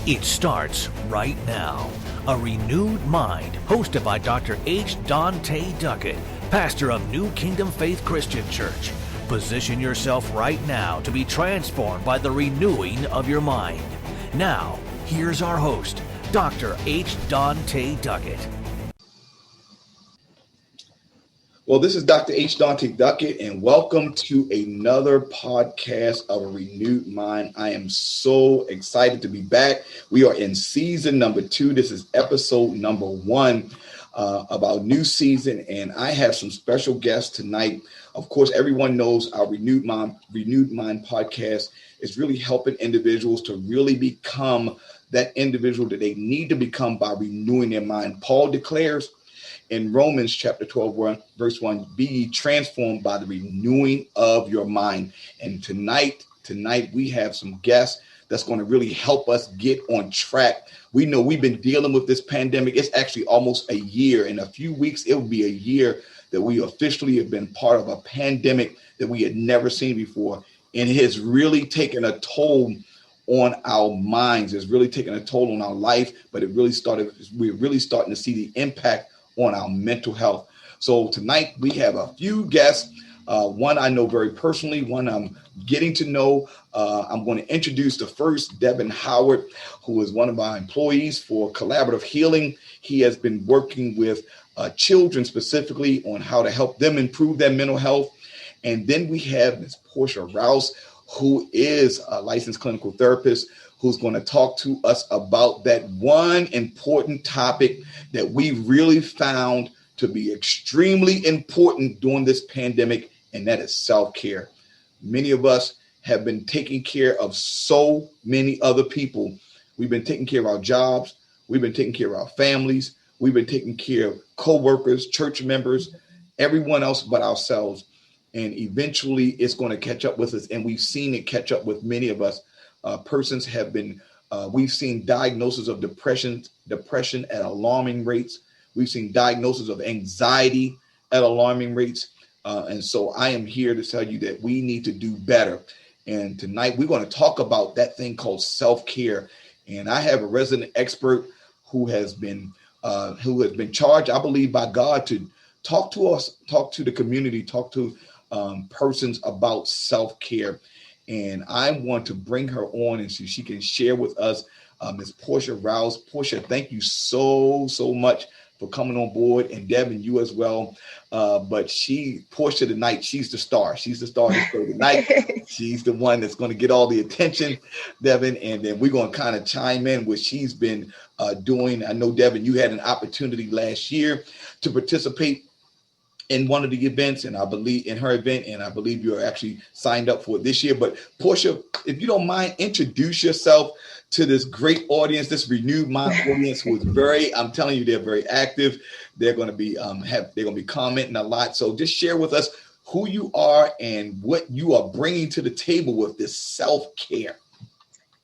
It starts right now. A Renewed Mind, hosted by Dr. H. Dante Duckett, pastor of New Kingdom Faith Christian Church. Position yourself right now to be transformed by the renewing of your mind. Now, here's our host, Dr. H. Dante Duckett. Well, this is Dr. H. Dante Duckett, and welcome to another podcast of A Renewed Mind. I am so excited to be back. We are in season number 2. This is episode number 1 of our new season, and I have some special guests tonight. Of course, everyone knows our Renewed Mind podcast is really helping individuals to really become that individual that they need to become by renewing their mind. Paul declares in Romans chapter 12, verse 1, be ye transformed by the renewing of your mind. And tonight we have some guests that's going to really help us get on track. We know we've been dealing with this pandemic. It's actually almost a year. In a few weeks, it will be a year that we officially have been part of a pandemic that we had never seen before. And it has really taken a toll on our minds. It's really taken a toll on our life, but we're really starting to see the impact on our mental health. So tonight we have a few guests. One I know very personally, one I'm getting to know. I'm going to introduce the first, Devin Howard, who is one of my employees for Collaborative Healing. He has been working with children specifically on how to help them improve their mental health. And then we have Ms. Portia Rouse, who is a licensed clinical therapist, who's going to talk to us about that one important topic that we really found to be extremely important during this pandemic, and that is self-care. Many of us have been taking care of so many other people. We've been taking care of our jobs. We've been taking care of our families. We've been taking care of co-workers, church members, everyone else but ourselves. And eventually it's going to catch up with us. And we've seen it catch up with many of us. Persons have been, we've seen diagnosis of depression at alarming rates. We've seen diagnosis of anxiety at alarming rates. And so I am here to tell you that we need to do better. And tonight we're going to talk about that thing called self-care. And I have a resident expert who has been charged, I believe, by God to talk to us, talk to the community, talk to persons about self-care. And I want to bring her on and so she can share with us Ms. Portia Rouse. Portia, thank you so much for coming on board, and Devin, you as well. But Portia tonight, she's the star. She's the star of the show tonight. She's the one that's going to get all the attention, Devin, and then we're going to kind of chime in what she's been doing. I know, Devin, you had an opportunity last year to participate in one of the events, and I believe in her event, and I believe you're actually signed up for it this year. But Portia, if you don't mind, introduce yourself to this great audience, this Renewed Mind audience, who is I'm telling you, they're very active. They're going to be they're going to be commenting a lot. So just share with us who you are and what you are bringing to the table with this self-care.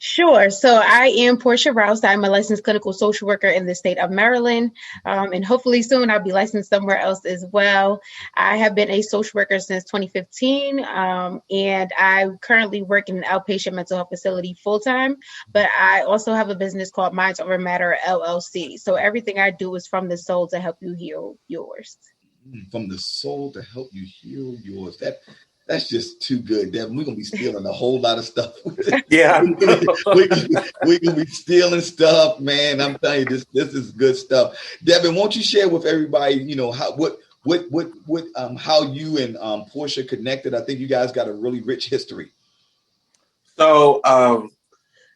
Sure. So I am Portia Rouse. I'm a licensed clinical social worker in the state of Maryland. And hopefully soon I'll be licensed somewhere else as well. I have been a social worker since 2015. And I currently work in an outpatient mental health facility full-time. But I also have a business called Minds Over Matter, LLC. So everything I do is from the soul to help you heal yours. From the soul to help you heal yours. That's just too good, Devin. We're going to be stealing a whole lot of stuff. Yeah. We're going to be stealing stuff, man. I'm telling you, this is good stuff. Devin, won't you share with everybody, how you and Portia connected? I think you guys got a really rich history. So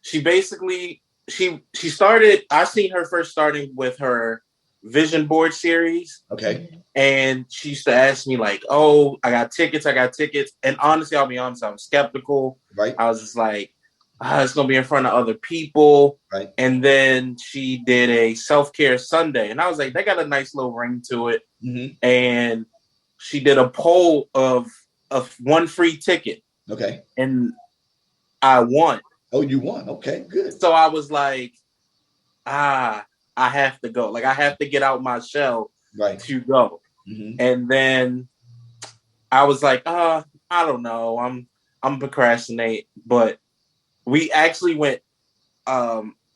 she basically, she started, I seen her first starting with her vision board series. Okay. And she used to ask me like, oh, I got tickets. And honestly, I'll be honest, I was skeptical. Right. I was just like, it's going to be in front of other people. Right. And then she did a self-care Sunday. And I was like, they got a nice little ring to it. Mm-hmm. And she did a poll of one free ticket. Okay. And I won. Oh, you won. Okay, good. So I was like, I have to go. Like, I have to get out my shell to go. Mm-hmm. And then I was like, I don't know. I'm procrastinate. But we actually went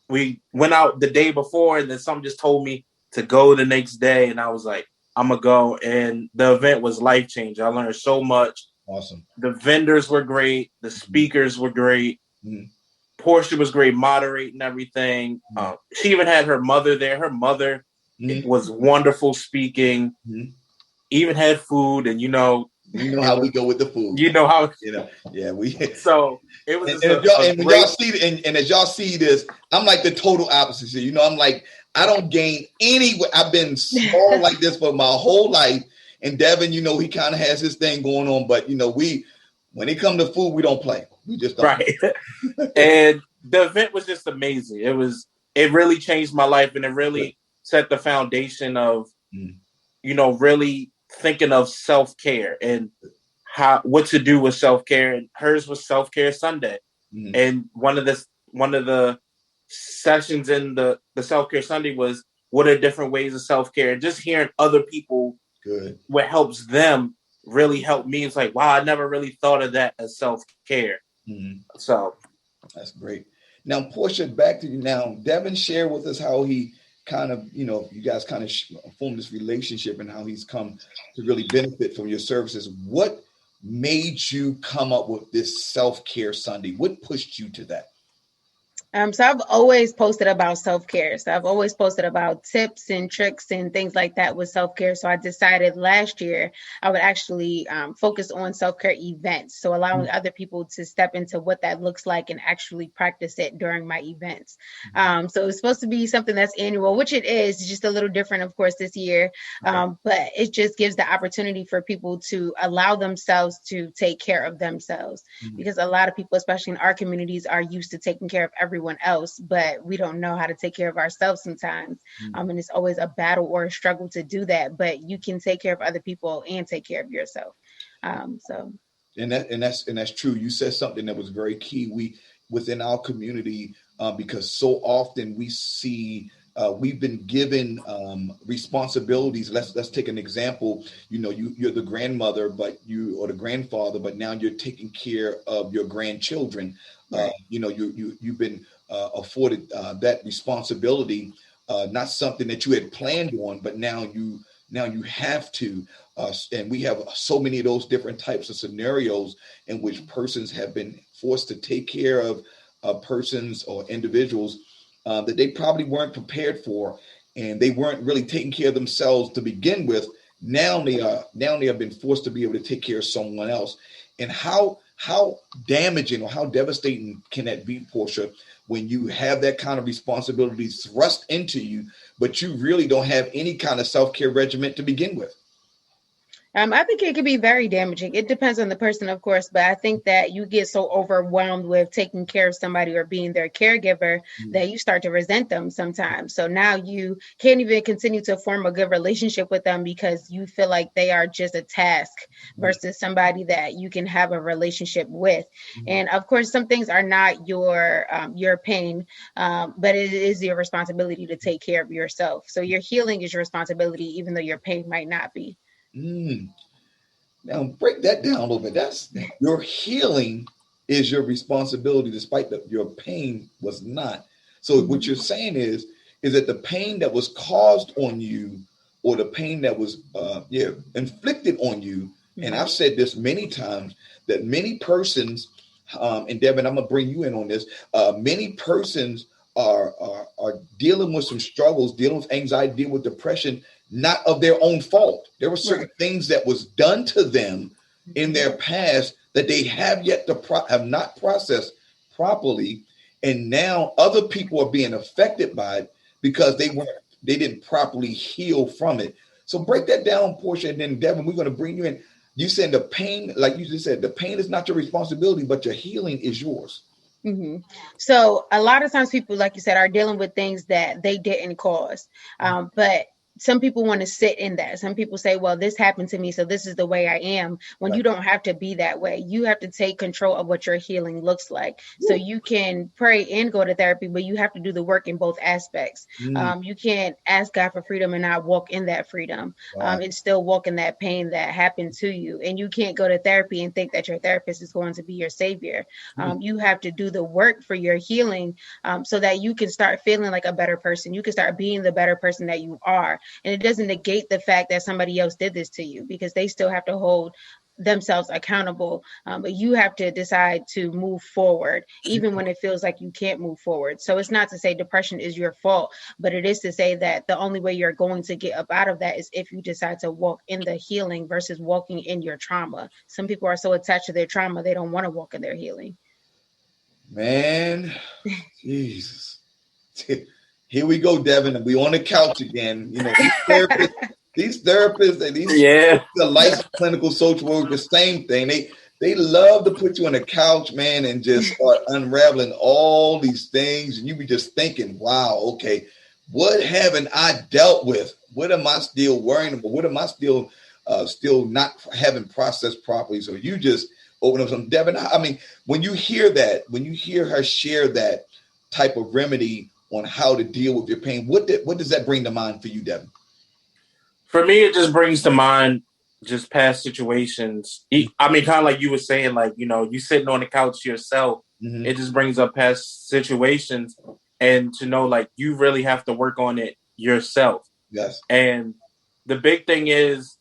we went out the day before, and then something just told me to go the next day, and I was like, I'm gonna go. And the event was life changing. I learned so much. Awesome. The vendors were great. The speakers were great. Mm-hmm. Portia was great, moderating everything. She even had her mother there. Her mother was wonderful speaking. Even had food, and you know how we go with the food. You know how we. So it was. And as y'all see this, I'm like the total opposite. So, I'm like, I don't gain any. I've been small like this for my whole life. And Devin, he kind of has his thing going on, but when it comes to food, we don't play. We just don't. Right. And the event was just amazing. It really changed my life, and it really set the foundation of, really thinking of self-care and what to do with self-care. And hers was Self-Care Sunday. And one of the sessions in the Self-Care Sunday was, what are different ways of self-care? And just hearing other people, what helps them really helped me. It's like, wow, I never really thought of that as self-care. So that's great. Now, Portia, back to you now. Devin shared with us how he kind of, you guys kind of formed this relationship and how he's come to really benefit from your services. What made you come up with this Self-Care Sunday? What pushed you to that? So I've always posted about self-care. So I've always posted about tips and tricks and things like that with self-care. So I decided last year I would actually focus on self-care events. So allowing other people to step into what that looks like and actually practice it during my events. So it's supposed to be something that's annual, which it is. It's just a little different, of course, this year. But it just gives the opportunity for people to allow themselves to take care of themselves. Because a lot of people, especially in our communities, are used to taking care of everyone else, but we don't know how to take care of ourselves sometimes. And it's always a battle or a struggle to do that, but you can take care of other people and take care of yourself. And that's true. You said something that was very key. Within our community, because so often we see we've been given responsibilities. Let's take an example. You're the grandmother, or the grandfather, but now you're taking care of your grandchildren. Right. You've been afforded that responsibility, not something that you had planned on, but now you have to. And we have so many of those different types of scenarios in which persons have been forced to take care of persons or individuals that they probably weren't prepared for, and they weren't really taking care of themselves to begin with. Now they have been forced to be able to take care of someone else. And how damaging or how devastating can that be, Portia, when you have that kind of responsibility thrust into you, but you really don't have any kind of self-care regimen to begin with? I think it can be very damaging. It depends on the person, of course, but I think that you get so overwhelmed with taking care of somebody or being their caregiver that you start to resent them sometimes. So now you can't even continue to form a good relationship with them because you feel like they are just a task versus somebody that you can have a relationship with. And of course, some things are not your pain, but it is your responsibility to take care of yourself. So your healing is your responsibility, even though your pain might not be. Now break that down a little bit. That's your healing is your responsibility, despite that your pain was not. So what you're saying is that the pain that was caused on you, or the pain that was inflicted on you, and I've said this many times, that many persons, and Devin, I'm gonna bring you in on this. Many persons are dealing with some struggles, dealing with anxiety, dealing with depression, not of their own fault. There were certain things that was done to them in their past that they have yet to have not processed properly, and now other people are being affected by it because they didn't properly heal from it. So break that down, Portia, and then Devin, we're going to bring you in. You said the pain, like you just said, the pain is not your responsibility, but your healing is yours. So a lot of times people, like you said, are dealing with things that they didn't cause, but some people want to sit in that. Some people say, well, this happened to me, so this is the way I am. When you don't have to be that way, you have to take control of what your healing looks like. So you can pray and go to therapy, but you have to do the work in both aspects. You can't ask God for freedom and not walk in that freedom, and still walk in that pain that happened to you. And you can't go to therapy and think that your therapist is going to be your savior. You have to do the work for your healing, so that you can start feeling like a better person. You can start being the better person that you are. And it doesn't negate the fact that somebody else did this to you, because they still have to hold themselves accountable. But you have to decide to move forward, even when it feels like you can't move forward. So it's not to say depression is your fault, but it is to say that the only way you're going to get up out of that is if you decide to walk in the healing versus walking in your trauma. Some people are so attached to their trauma, they don't want to walk in their healing. Man, Jesus. Here we go, Devin, and we on the couch again. You know, these therapists and these the licensed clinical social workers, the same thing. They love to put you on the couch, man, and just start unraveling all these things. And you be just thinking, wow, okay, what haven't I dealt with? What am I still worrying about? What am I still not having processed properly? So you just open up some, Devin. I mean, when you hear that, when you hear her share that type of remedy on how to deal with your pain, what does that bring to mind for you, Devin? For me, it just brings to mind just past situations. I mean, kind of like you were saying, like, you know, you sitting on the couch yourself, it just brings up past situations, and to know, like, you really have to work on it yourself. Yes. And the big thing is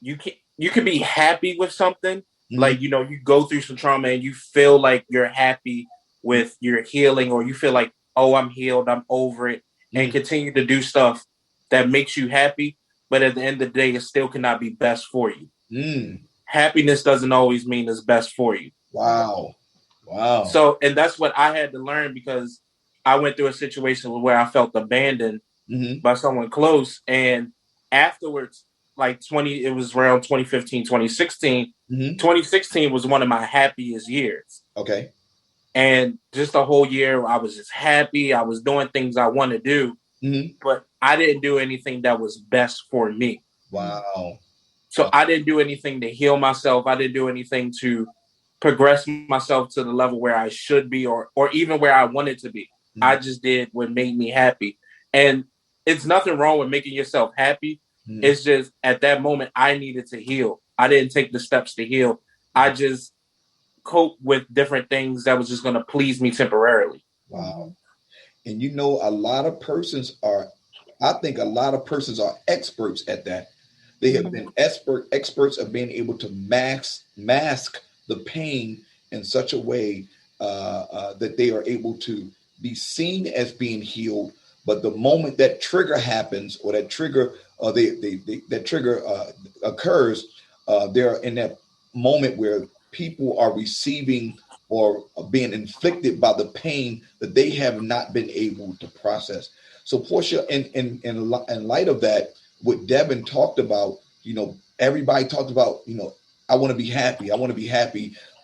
you can be happy with something. Like, you know, you go through some trauma and you feel like you're happy with your healing, or you feel like, oh, I'm healed, I'm over it, and continue to do stuff that makes you happy. But at the end of the day, it still cannot be best for you. Happiness doesn't always mean it's best for you. Wow. So, and that's what I had to learn, because I went through a situation where I felt abandoned by someone close. And afterwards, like it was around 2015, 2016. 2016 was one of my happiest years. Okay. And just the whole year, I was just happy. I was doing things I want to do, but I didn't do anything that was best for me. Wow. So I didn't do anything to heal myself. I didn't do anything to progress myself to the level where I should be, or even where I wanted to be. I just did what made me happy. And it's nothing wrong with making yourself happy. It's just at that moment, I needed to heal. I didn't take the steps to heal. I just cope with different things that was just going to please me temporarily. Wow. And you know, a lot of persons are experts at that. They have been experts of being able to mask the pain in such a way that they are able to be seen as being healed. But the moment that trigger happens, or that trigger occurs, they're in that moment where people are receiving or being inflicted by the pain that they have not been able to process. So, Portia, in light of that, what Devin talked about, you know, everybody talked about, you know, I want to be happy.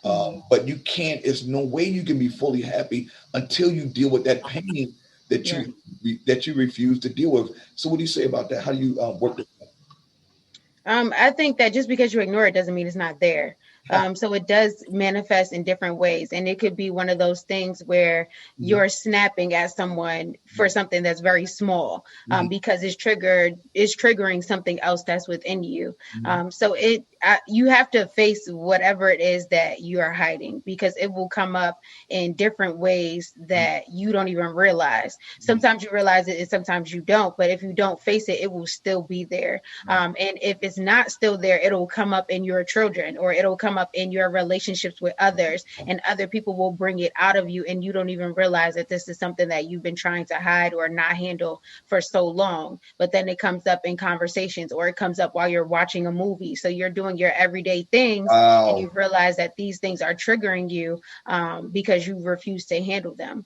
But you can't. There's no way you can be fully happy until you deal with that pain that you refuse to deal with. So, what do you say about that? How do you work with that? I think that just because you ignore it doesn't mean it's not there. So it does manifest in different ways. And it could be one of those things where you're snapping at someone for something that's very small, because it's triggering something else that's within you. So you have to face whatever it is that you are hiding, because it will come up in different ways that you don't even realize. Sometimes you realize it and sometimes you don't. But if you don't face it, it will still be there. And if it's not still there, it'll come up in your children, or it'll come up in your relationships with others, and other people will bring it out of you, and you don't even realize that this is something that you've been trying to hide or not handle for so long. But then it comes up in conversations, or it comes up while you're watching a movie. So you're doing your everyday things, and you realize that these things are triggering you because you refuse to handle them.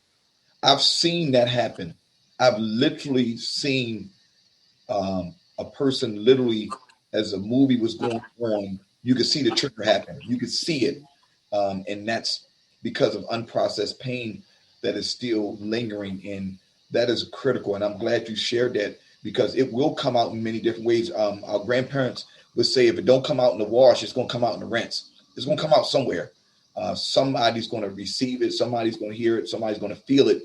I've seen that happen. I've literally seen a person literally, as a movie was going on, you could see the trigger happen. You could see it. And that's because of unprocessed pain that is still lingering. And that is critical. And I'm glad you shared that, because it will come out in many different ways. Our grandparents would say, if it don't come out in the wash, it's going to come out in the rinse. It's going to come out somewhere. Somebody's going to receive it. Somebody's going to hear it. Somebody's going to feel it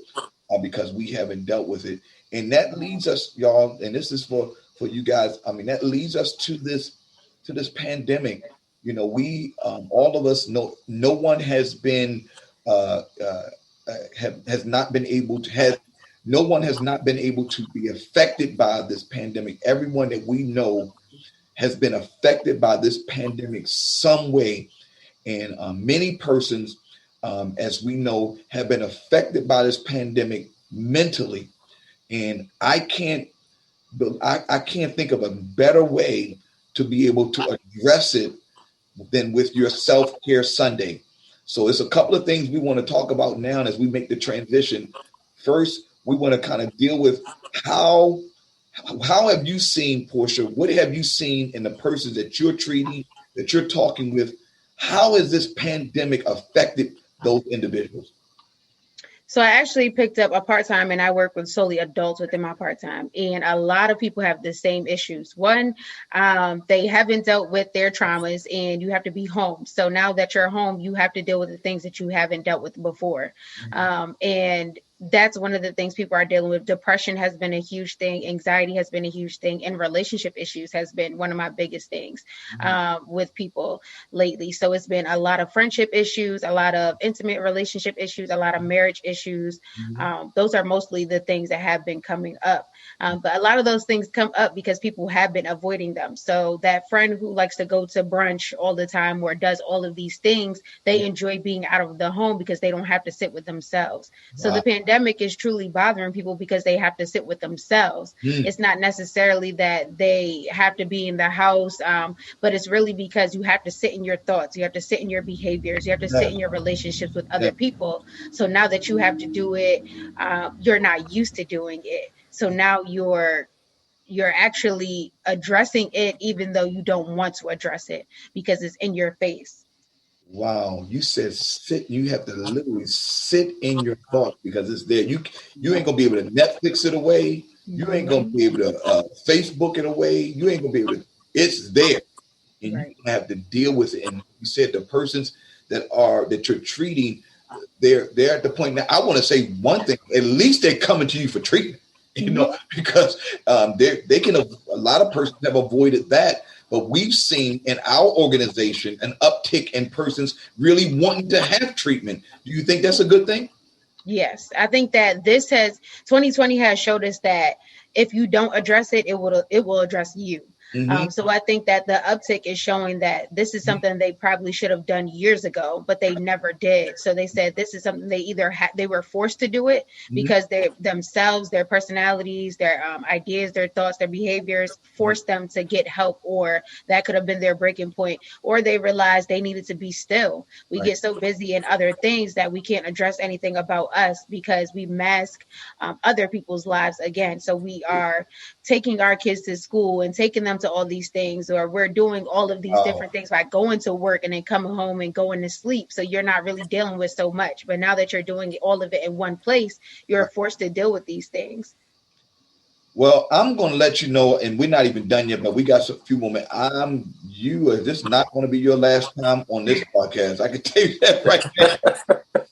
because we haven't dealt with it. And that leads us, y'all, and this is for you guys. I mean, that leads us to this pandemic. You know, we all of us know no one has been has not been able to be affected by this pandemic. Everyone that we know has been affected by this pandemic some way, and many persons, as we know, have been affected by this pandemic mentally. And I can't think of a better way to be able to address it than with your self-care Sunday. So it's a couple of things we want to talk about now as we make the transition. First, we want to kind of deal with how have you seen, Portia? What have you seen in the persons that you're treating, that you're talking with? How has this pandemic affected those individuals? So I actually picked up a part-time, and I work with solely adults within my part-time. And a lot of people have the same issues. One, they haven't dealt with their traumas, and you have to be home. So now that you're home, you have to deal with the things that you haven't dealt with before. And that's one of the things people are dealing with. Depression has been a huge thing. Anxiety has been a huge thing. And relationship issues has been one of my biggest things with people lately. So it's been a lot of friendship issues, a lot of intimate relationship issues, a lot of marriage issues. Those are mostly the things that have been coming up. But a lot of those things come up because people have been avoiding them. So that friend who likes to go to brunch all the time or does all of these things, they enjoy being out of the home because they don't have to sit with themselves. So the pandemic is truly bothering people because they have to sit with themselves. It's not necessarily that they have to be in the house, but it's really because you have to sit in your thoughts. You have to sit in your behaviors. You have to sit in your relationships with other people. So now that you have to do it, you're not used to doing it. So now you're actually addressing it, even though you don't want to address it because it's in your face. Wow, you said sit. You have to literally sit in your thoughts because it's there. You ain't gonna be able to Netflix it away. You ain't gonna be able to Facebook it away. You ain't gonna be able to. It's there, and you have to deal with it. And you said the persons that you're treating, they're at the point now. I want to say one thing. At least they're coming to you for treatment. You know, because they can. A lot of persons have avoided that. But we've seen in our organization an uptick in persons really wanting to have treatment. Do you think that's a good thing? Yes, I think that 2020 has showed us that if you don't address it, it will address you. So I think that the uptick is showing that this is something they probably should have done years ago, but they never did. So they said this is something they either they were forced to do it because they themselves, their personalities, their ideas, their thoughts, their behaviors forced them to get help, or that could have been their breaking point, or they realized they needed to be still. We get so busy in other things that we can't address anything about us because we mask other people's lives again. So we are taking our kids to school and taking them to all these things, or we're doing all of these different things by going to work and then coming home and going to sleep. So you're not really dealing with so much. But now that you're doing all of it in one place, you're forced to deal with these things. Well, I'm going to let you know, and we're not even done yet, but we got a few more minutes. This is not going to be your last time on this podcast. I can tell you that right now.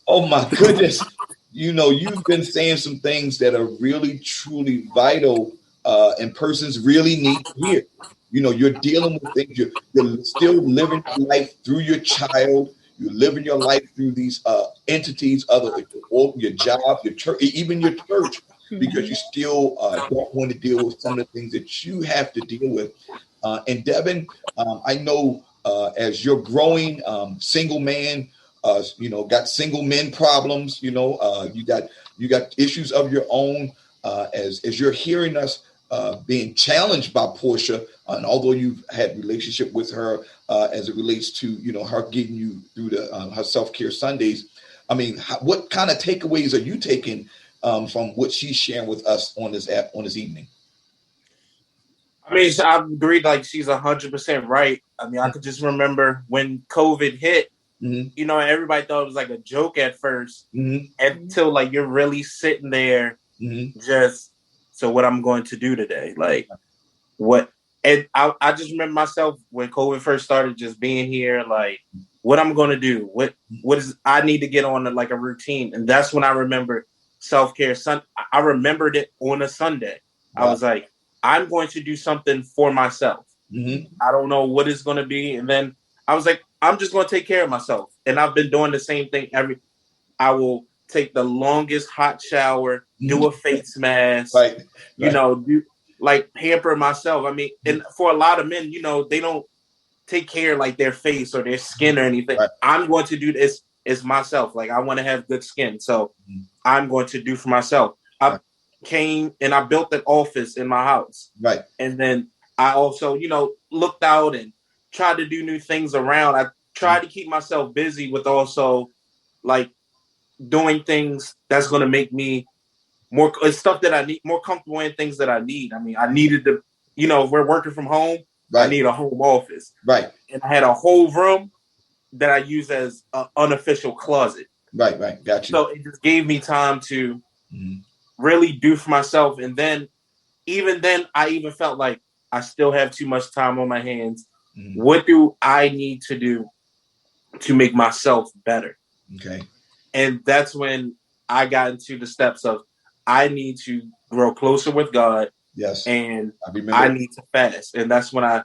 Oh my goodness. You know, you've been saying some things that are really, truly vital and persons really need to hear. You know, you're dealing with things. You're still living your life through your child. You're living your life through these entities, your job, your church, even your church, because you still don't want to deal with some of the things that you have to deal with. And Devin, I know as you're growing single man, got single men problems. You got issues of your own. As you're hearing us being challenged by Portia, and although you've had relationship with her as it relates to her getting you through her self-care Sundays, I mean, what kind of takeaways are you taking from what she's sharing with us on this app on this evening? I mean, I agree. Like, she's 100% right. I mean, I could just remember when COVID hit. Everybody thought it was like a joke at first, until like you're really sitting there, just So what I'm going to do today, like what, and I just remember myself when COVID first started, just being here, like what I'm going to do, what is, I need to get on like a routine. And that's when I remember self-care. I remembered it on a Sunday. Wow. I was like, I'm going to do something for myself. Mm-hmm. I don't know what it's going to be. And then I was like, I'm just going to take care of myself. And I've been doing the same thing I will take the longest hot shower, do a face mask, you know, do like pamper myself. I mean, and for a lot of men, you know, they don't take care like their face or their skin or anything. Right. I'm going to do this as myself. Like I want to have good skin. So I'm going to do for myself. I came and I built an office in my house. Right. And then I also, you know, looked out and tried to do new things around. I tried to keep myself busy with also like doing things that's going to make me more stuff that I need, more comfortable in things that I need. I mean, I needed to, you know, if we're working from home, I need a home office. Right. And I had a whole room that I use as an unofficial closet. Right. Got you. So it just gave me time to really do for myself. And then, even then, I even felt like I still have too much time on my hands. What do I need to do to make myself better? Okay. And that's when I got into the steps of I need to grow closer with God. Yes. And I need to fast. And that's when I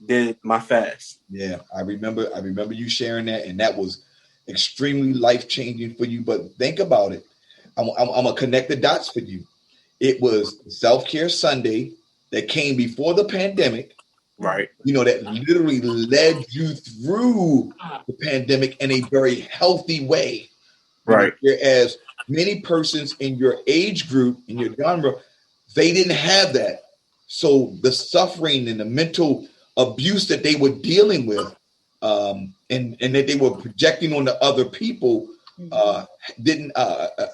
did my fast. Yeah, I remember you sharing that, and that was extremely life-changing for you. But think about it. I'm gonna connect the dots for you. It was Self-Care Sunday that came before the pandemic. Right. You know, that literally led you through the pandemic in a very healthy way. Right. Whereas many persons in your age group, in your genre, they didn't have that. So the suffering and the mental abuse that they were dealing with and that they were projecting on the other people didn't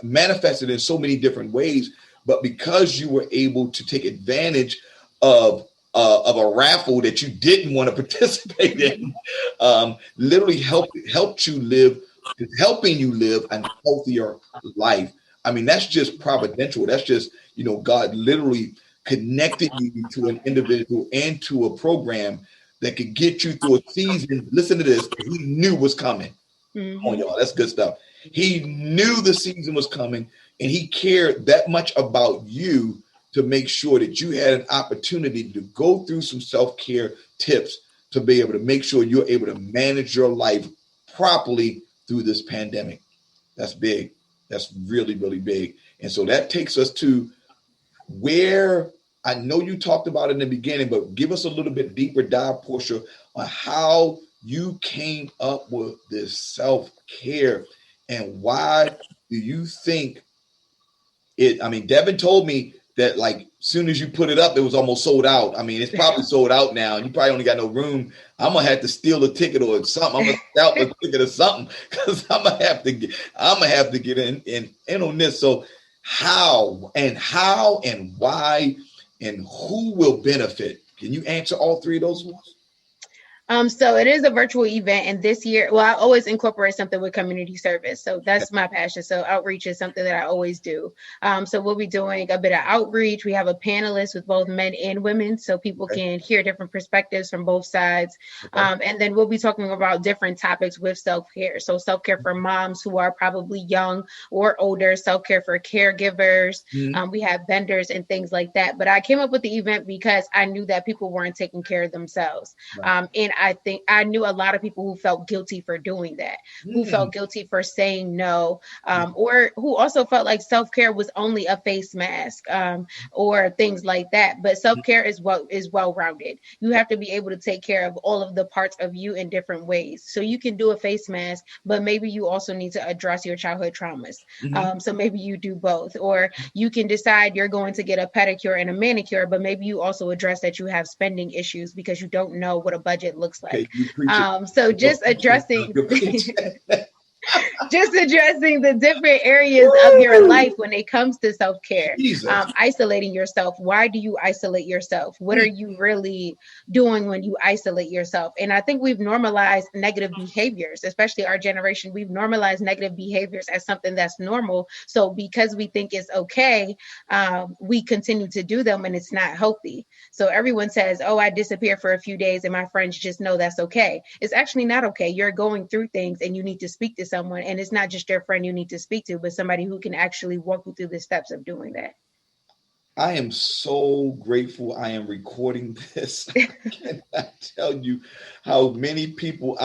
manifested in so many different ways. But because you were able to take advantage of a raffle that you didn't want to participate in, literally helped you live, helping you live a healthier life. I mean, that's just providential. That's just, you know, God literally connected you to an individual and to a program that could get you through a season. Listen to this. He knew was coming. Come on, y'all. That's good stuff. He knew the season was coming, and he cared that much about you to make sure that you had an opportunity to go through some self-care tips to be able to make sure you're able to manage your life properly through this pandemic. That's big. That's really, really big. And so that takes us to where I know you talked about it in the beginning, but give us a little bit deeper dive, Portia, on how you came up with this self-care and why do you think it, I mean, Devin told me that like soon as you put it up, it was almost sold out. I mean, it's probably sold out now and you probably only got no room. I'm going to have to steal a ticket or something. I'm going to sell a ticket or something because I'm going to have to get in on this. So how and why and who will benefit? Can you answer all three of those ones? So it is a virtual event, and this year, well, I always incorporate something with community service. So that's my passion. So outreach is something that I always do. So we'll be doing a bit of outreach. We have a panelist with both men and women, so people can hear different perspectives from both sides. And then we'll be talking about different topics with self-care. So self-care for moms who are probably young or older, self-care for caregivers. We have vendors and things like that. But I came up with the event because I knew that people weren't taking care of themselves. And I think I knew a lot of people who felt guilty for doing that, who felt guilty for saying no, or who also felt like self-care was only a face mask or things like that. But self-care is well-rounded. You have to be able to take care of all of the parts of you in different ways. So you can do a face mask, but maybe you also need to address your childhood traumas. So maybe you do both, or you can decide you're going to get a pedicure and a manicure, but maybe you also address that you have spending issues because you don't know what a budget looks like. So just addressing just addressing the different areas of your life when it comes to self-care. Isolating yourself. Why do you isolate yourself? What are you really doing when you isolate yourself? And I think we've normalized negative behaviors, especially our generation. We've normalized negative behaviors as something that's normal. So because we think it's okay, we continue to do them, and it's not healthy. So everyone says, oh, I disappear for a few days and my friends just know that's okay. It's actually not okay. You're going through things and you need to speak to someone. And it's not just your friend you need to speak to, but somebody who can actually walk you through the steps of doing that. I am so grateful I am recording this. I cannot tell you how many people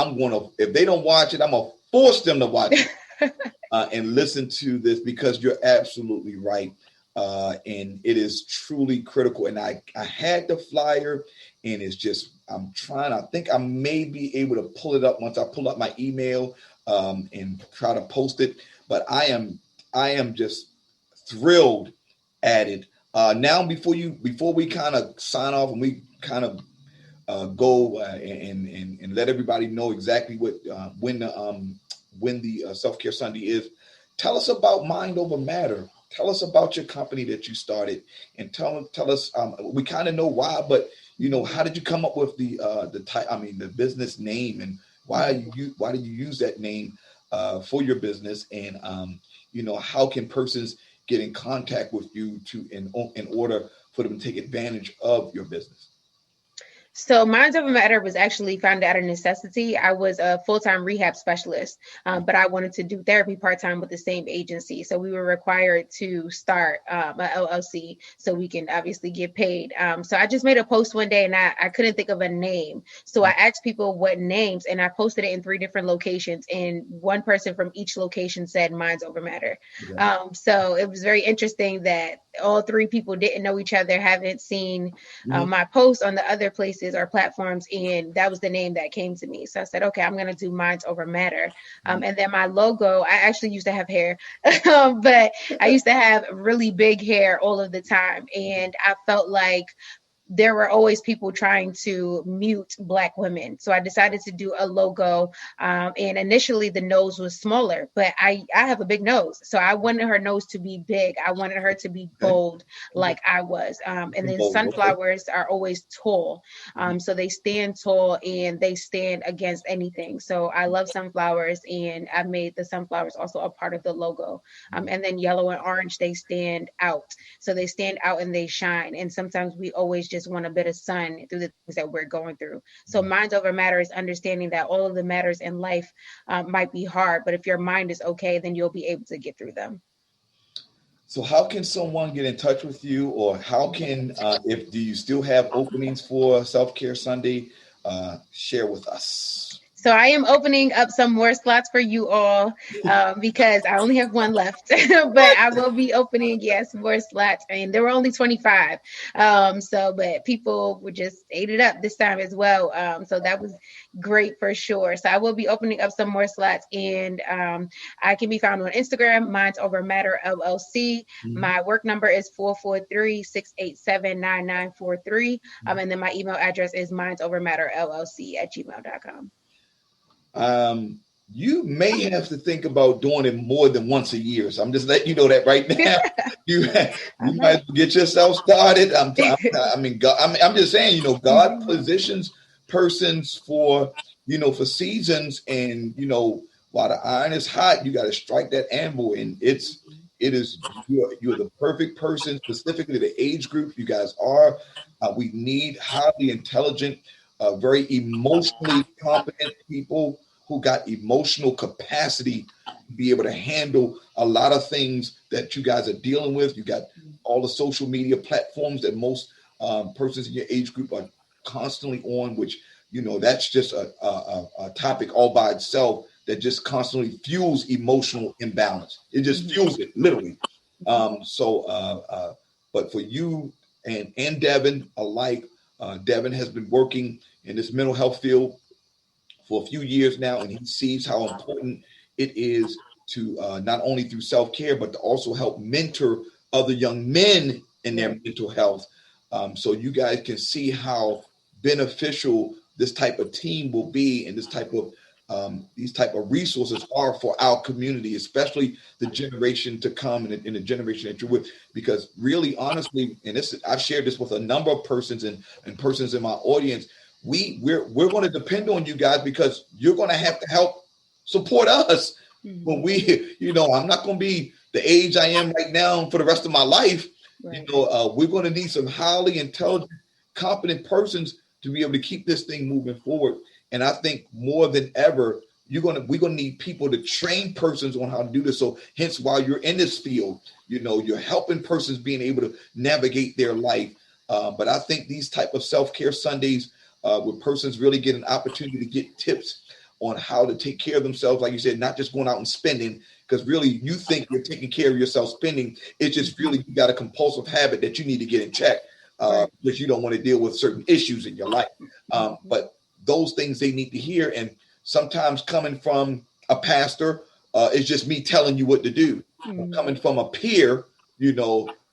if they don't watch it, I'm going to force them to watch it and listen to this, because you're absolutely right. And it is truly critical. And I had the flyer, and it's just, I think I may be able to pull it up once I pull up my email and try to post it. But I am just thrilled at it. Now, before we kind of sign off and we kind of go and let everybody know exactly what when the Self-Care Sunday is, tell us about Mind Over Matter. Tell us about your company that you started, and tell us. We kind of know why, but how did you come up with the business name, and why did you use that name for your business, and how can persons get in contact with you in order for them to take advantage of your business? So Minds Over Matter was actually founded out of necessity. I was a full-time rehab specialist, but I wanted to do therapy part-time with the same agency. So we were required to start a LLC so we can obviously get paid. So I just made a post one day, and I couldn't think of a name. So I asked people what names, and I posted it in 3 different locations. And one person from each location said Minds Over Matter. Yeah. So it was very interesting that all 3 people didn't know each other, haven't seen my posts on the other places or platforms, and that was the name that came to me. So I said, okay, I'm going to do Minds Over Matter. And then my logo, I actually used to have hair, but I used to have really big hair all of the time. And I felt like there were always people trying to mute Black women. So I decided to do a logo. And initially the nose was smaller, but I have a big nose. So I wanted her nose to be big. I wanted her to be bold like I was. And then sunflowers are always tall. So they stand tall and they stand against anything. So I love sunflowers, and I made the sunflowers also a part of the logo. And then yellow and orange, they stand out. So they stand out and they shine. And sometimes we always just want a bit of sun through the things that we're going through. So Minds Over Matter is understanding that all of the matters in life might be hard, but if your mind is okay, then you'll be able to get through them. So how can someone get in touch with you, or how can, do you still have openings for Self-Care Sunday? Share with us. So I am opening up some more slots for you all because I only have 1 left, but I will be opening, more slots. And there were only 25. But people were just ate it up this time as well. So that was great for sure. So I will be opening up some more slots, and I can be found on Instagram, Minds Over Matter LLC. My work number is 443-687-9943. And then my email address is mindsovermatterllc@gmail.com. You may have to think about doing it more than once a year. So I'm just letting you know that right now. you might get yourself started. I'm just saying, God positions persons for seasons, and while the iron is hot, you got to strike that anvil, and you're the perfect person, specifically the age group you guys are. We need highly intelligent, very emotionally competent people who got emotional capacity to be able to handle a lot of things that you guys are dealing with. You got all the social media platforms that most persons in your age group are constantly on, which, that's just a topic all by itself that just constantly fuels emotional imbalance. It just fuels it, literally. But for you and Devin alike, Devin has been working in this mental health field for a few years now, and he sees how important it is to not only through self-care, but to also help mentor other young men in their mental health. So you guys can see how beneficial this type of team will be, and this type of these type of resources are for our community, especially the generation to come and the generation that you're with. Because really, honestly, and this I've shared this with a number of persons and persons in my audience. We're going to depend on you guys because you're going to have to help support us when we, I'm not going to be the age I am right now for the rest of my life. Right. We're going to need some highly intelligent, competent persons to be able to keep this thing moving forward. And I think more than ever, we're going to need people to train persons on how to do this. So hence, while you're in this field, you're helping persons being able to navigate their life. But I think these type of self-care Sundays, where persons really get an opportunity to get tips on how to take care of themselves, like you said, not just going out and spending, because really you think you're taking care of yourself spending. It's just really you got a compulsive habit that you need to get in check because you don't want to deal with certain issues in your life. But those things they need to hear. And sometimes coming from a pastor, it's just me telling you what to do. Coming from a peer,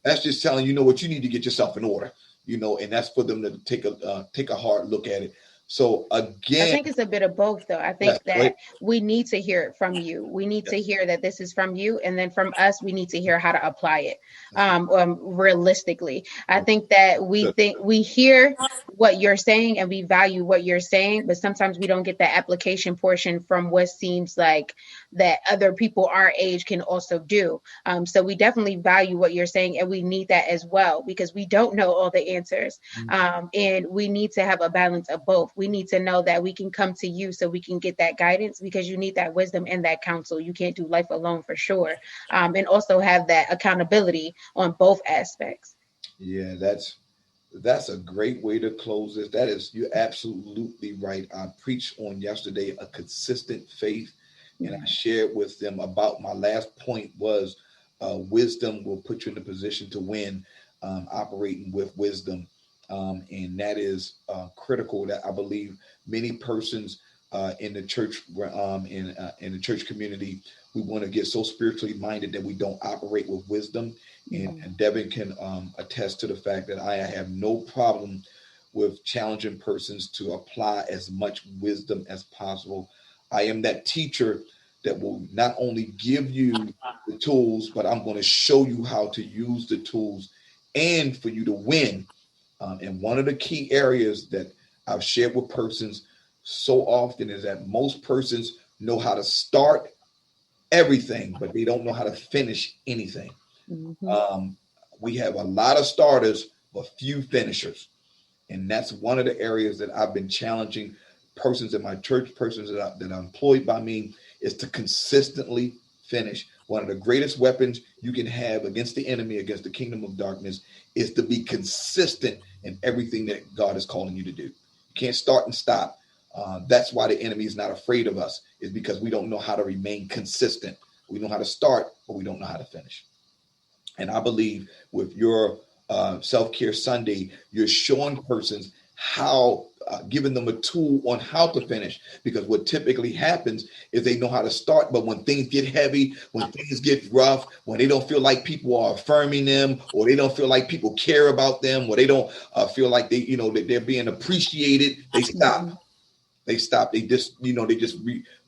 that's just telling you, what you need to get yourself in order, and that's for them to take a hard look at it. So again, I think it's a bit of both, though. I think that we need to hear it from you. We need to hear that this is from you, and then from us, we need to hear how to apply it realistically. I think that we hear what you're saying and we value what you're saying, but sometimes we don't get the application portion from what seems like that other people our age can also do. So we definitely value what you're saying, and we need that as well because we don't know all the answers, and we need to have a balance of both. We need to know that we can come to you so we can get that guidance because you need that wisdom and that counsel. You can't do life alone for sure. And also have that accountability on both aspects. Yeah, that's a great way to close this. You're absolutely right. I preached on yesterday a consistent faith, and I shared with them about my last point was wisdom will put you in a position to win, operating with wisdom. And that is critical. That I believe many persons in the church, in the church community, we want to get so spiritually minded that we don't operate with wisdom. And Devin can attest to the fact that I have no problem with challenging persons to apply as much wisdom as possible. I am that teacher that will not only give you the tools, but I'm going to show you how to use the tools and for you to win. And one of the key areas that I've shared with persons so often is that most persons know how to start everything, but they don't know how to finish anything. We have a lot of starters, but few finishers. And that's one of the areas that I've been challenging persons in my church, persons that are employed by me, is to consistently finish. One of the greatest weapons you can have against the enemy, against the kingdom of darkness, is to be consistent in everything that God is calling you to do. You can't start and stop. That's why the enemy is not afraid of us, is because we don't know how to remain consistent. We know how to start, but we don't know how to finish. And I believe with your Self-Care Sunday, you're showing persons how, giving them a tool on how to finish, because what typically happens is they know how to start, but when things get heavy, when things get rough, when they don't feel like people are affirming them, or they don't feel like people care about them, or they don't feel like that they're being appreciated, they stop. They stop. They just,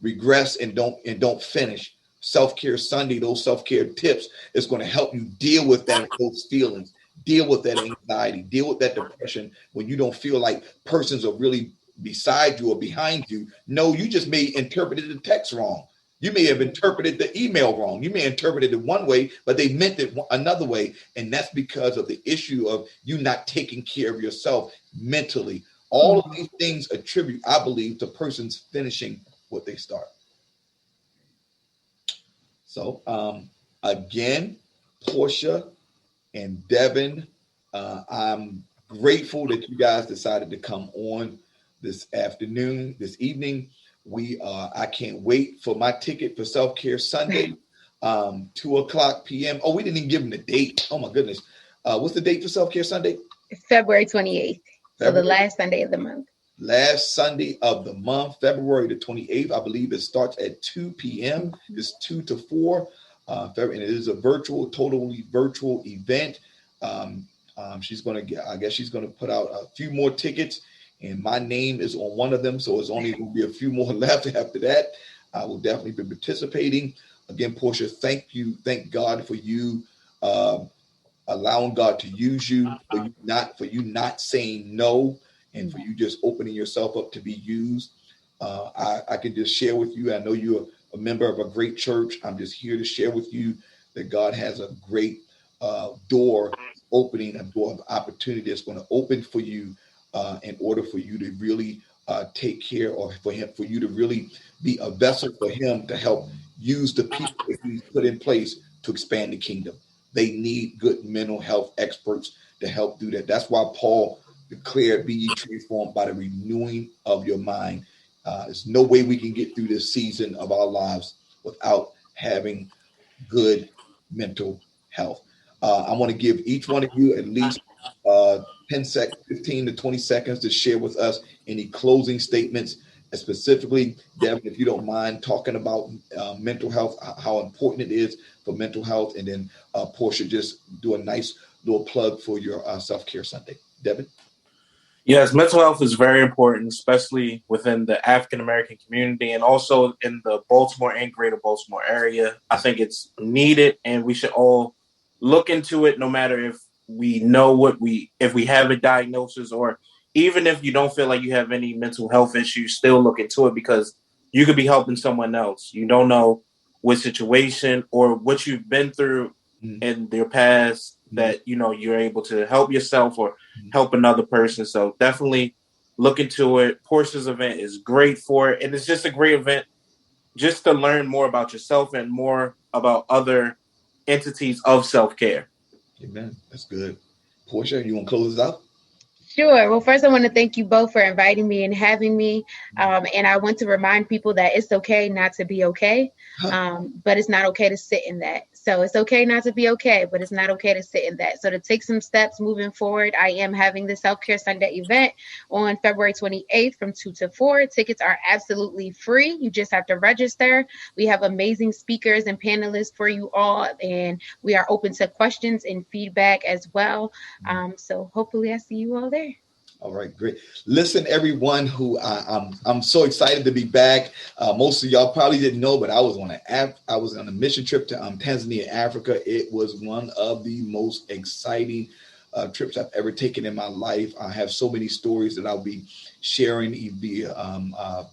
regress and don't finish. Self-Care Sunday, those self-care tips is going to help you deal with those feelings, deal with that anxiety, deal with that depression when you don't feel like persons are really beside you or behind you. No, you just may interpreted the text wrong. You may have interpreted the email wrong. You may have interpreted it one way, but they meant it another way. And that's because of the issue of you not taking care of yourself mentally. All of these things attribute, I believe, to persons finishing what they start. So again, Portia and Devin, I'm grateful that you guys decided to come on this evening. I can't wait for my ticket for Self-Care Sunday, 2:00 p.m. Oh, we didn't even give them the date. Oh my goodness. What's the date for Self-Care Sunday? February 28th. So the last Sunday of the month. Last Sunday of the month, February the 28th. I believe it starts at 2 p.m. It's 2 to 4. And it is a totally virtual event. She's going to put out a few more tickets, and my name is on one of them. So it's only going to be a few more left after that. I will definitely be participating. Again, Portia, thank you. Thank God for you allowing God to use you, for you not saying no, and for you just opening yourself up to be used. I can just share with you. I know you're a member of a great church. I'm just here to share with you that God has a great door opening, a door of opportunity that's going to open for you in order for you to really take care, or for you to really be a vessel for him to help use the people that he's put in place to expand the kingdom. They need good mental health experts to help do that. That's why Paul declared, be ye transformed by the renewing of your mind. There's no way we can get through this season of our lives without having good mental health. I want to give each one of you at least 15 to 20 seconds to share with us any closing statements. And specifically, Devin, if you don't mind talking about mental health, how important it is for mental health. And then Portia, just do a nice little plug for your Self-Care Sunday. Devin? Yes, mental health is very important, especially within the African-American community and also in the Baltimore and greater Baltimore area. I think it's needed, and we should all look into it, no matter if we know if we have a diagnosis, or even if you don't feel like you have any mental health issues, still look into it, because you could be helping someone else. You don't know what situation or what you've been through in your past that, you're able to help yourself or help another person. So definitely look into it. Portia's event is great for it. And it's just a great event just to learn more about yourself and more about other entities of self-care. Amen. That's good. Portia, you want to close this out? Sure. Well, first, I want to thank you both for inviting me and having me. And I want to remind people that it's okay not to be okay, but it's not okay to sit in that. So it's okay not to be okay, but it's not okay to sit in that. So to take some steps moving forward, I am having the Self-Care Sunday event on February 28th from 2 to 4. Tickets are absolutely free. You just have to register. We have amazing speakers and panelists for you all, and we are open to questions and feedback as well. So hopefully I see you all there. All right, great. Listen, everyone, I'm so excited to be back. Most of y'all probably didn't know, but I was on a mission trip to Tanzania, Africa. It was one of the most exciting trips I've ever taken in my life. I have so many stories that I'll be sharing via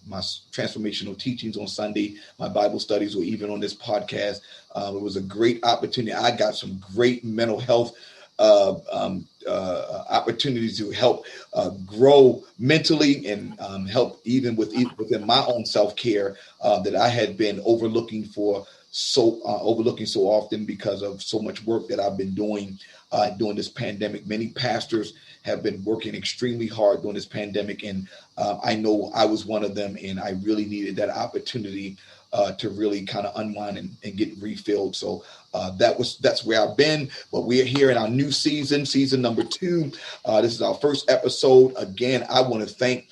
my transformational teachings on Sunday, my Bible studies, or even on this podcast. It was a great opportunity. I got some great mental health opportunities to help grow mentally and help even within my own self-care that I had been overlooking so often because of so much work that I've been doing during this pandemic. Many pastors have been working extremely hard during this pandemic, and I know I was one of them, and I really needed that opportunity to really kind of unwind and get refilled. So that's where I've been. But we're here in our new season number 2. This is our first episode. Again, I want to thank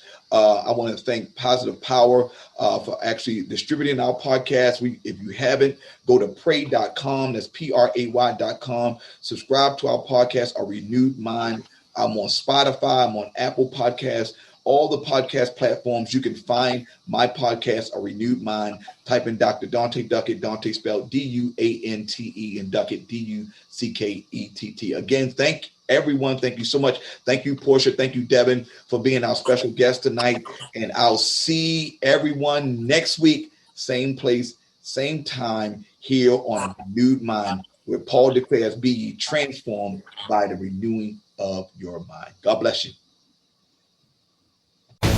Positive Power for actually distributing our podcast. If you haven't, go to pray.com. That's pray.com. Subscribe to our podcast, A Renewed Mind. I'm on Spotify. I'm on Apple Podcasts. All the podcast platforms, you can find my podcast, A Renewed Mind. Type in Dr. Dante Duckett, Dante spelled D-U-A-N-T-E, and Duckett, D-U-C-K-E-T-T. Again, thank everyone. Thank you so much. Thank you, Portia. Thank you, Devin, for being our special guest tonight. And I'll see everyone next week, same place, same time, here on Renewed Mind, where Paul declares, be ye transformed by the renewing of your mind. God bless you.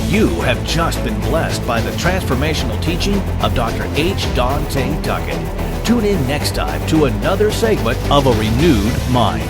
You have just been blessed by the transformational teaching of Dr. H. Dante Duckett. Tune in next time to another segment of A Renewed Mind.